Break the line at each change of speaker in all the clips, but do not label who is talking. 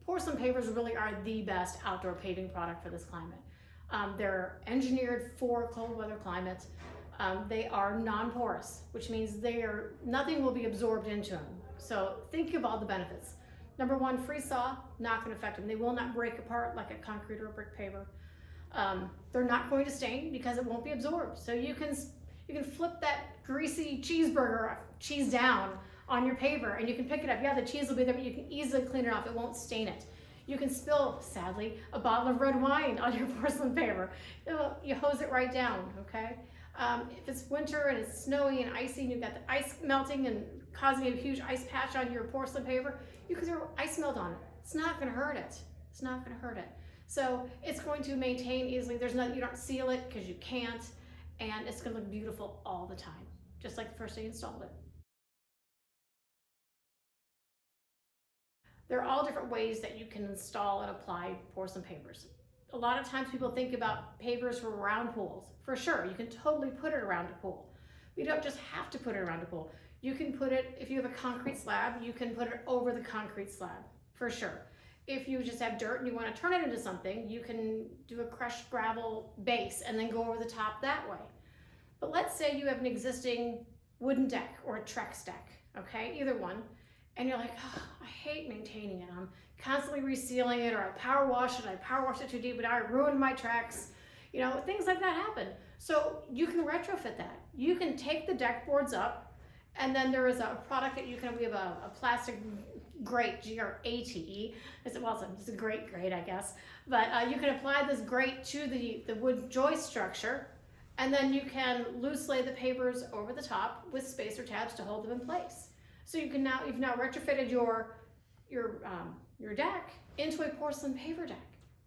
porcelain pavers really are the best outdoor paving product for this climate. They're engineered for cold weather climates. They are non-porous, which means nothing will be absorbed into them. So think of all the benefits. Number one, freeze thaw, not going to affect them. They will not break apart like a concrete or a brick paver. They're not going to stain because it won't be absorbed. So you can flip that greasy cheeseburger cheese down on your paver and you can pick it up. Yeah, the cheese will be there, but you can easily clean it off. It won't stain it. You can spill, sadly, a bottle of red wine on your porcelain paver. You hose it right down, okay? If it's winter and it's snowy and icy and you've got the ice melting and causing a huge ice patch on your porcelain paver, you can throw ice melt on it. It's not gonna hurt it. It's not gonna hurt it. So it's going to maintain easily. You don't seal it because you can't, and it's gonna look beautiful all the time, just like the first day you installed it. There are all different ways that you can install and apply porcelain pavers. A lot of times people think about pavers for round pools. For sure, you can totally put it around a pool. You don't just have to put it around a pool. You can put it, if you have a concrete slab, you can put it over the concrete slab, for sure. If you just have dirt and you want to turn it into something, you can do a crushed gravel base and then go over the top that way. But let's say you have an existing wooden deck or a Trex deck, okay, either one, and you're like, oh, I hate maintaining it. I'm constantly resealing it, or I power wash it too deep, but now I ruined my Trex. You know, things like that happen. So you can retrofit that. You can take the deck boards up, and then there is a product that we have a plastic grate, G-R-A-T-E. It's a great grate, I guess. But you can apply this grate to the wood joist structure, and then you can loose lay the pavers over the top with spacer tabs to hold them in place. So you've now retrofitted your deck into a porcelain paver deck.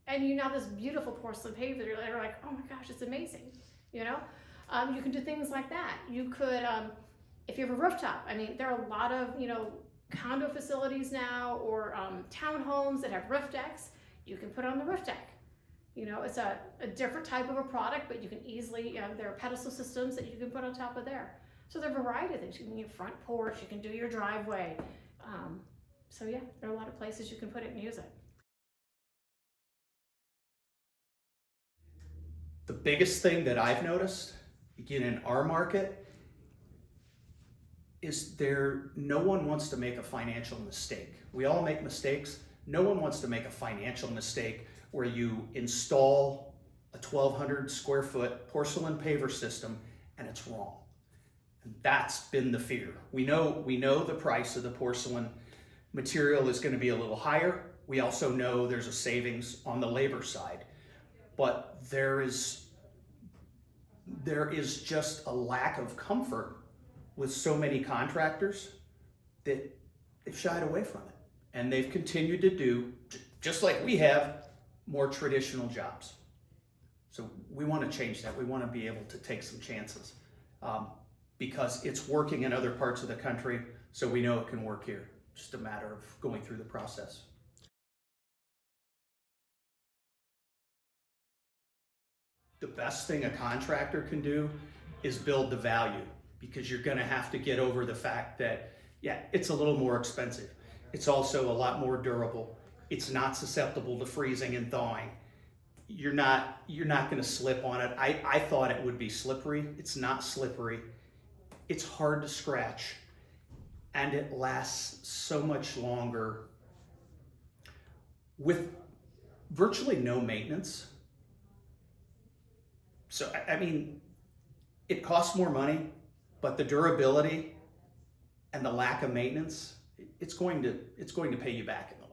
And you now have this beautiful porcelain paver. You're like, oh my gosh, it's amazing. You know, you can do things like that. You could, if you have a rooftop, I mean, there are a lot of, condo facilities now or townhomes that have roof decks. You can put it on the roof deck. It's a different type of a product, but you can easily, there are pedestal systems that you can put on top of there. So there are a variety of things. You can get a front porch, you can do your driveway. So yeah, there are a lot of places you can put it and use it.
The biggest thing that I've noticed, again, in our market, is no one wants to make a financial mistake. We all make mistakes. No one wants to make a financial mistake where you install a 1,200 square foot porcelain paver system and it's wrong. And that's been the fear. We know the price of the porcelain material is going to be a little higher. We also know there's a savings on the labor side, but there is just a lack of comfort with so many contractors that they've shied away from it. And they've continued to do, just like we have, more traditional jobs. So we want to change that. We want to be able to take some chances because it's working in other parts of the country, so we know it can work here. Just a matter of going through the process. The best thing a contractor can do is build the value, because you're going to have to get over the fact that, yeah, it's a little more expensive. It's also a lot more durable. It's not susceptible to freezing and thawing. You're not going to slip on it. I thought it would be slippery. It's not slippery. It's hard to scratch, and it lasts so much longer with virtually no maintenance. So, I mean, it costs more money, but the durability and the lack of maintenance, it's going to pay you back in the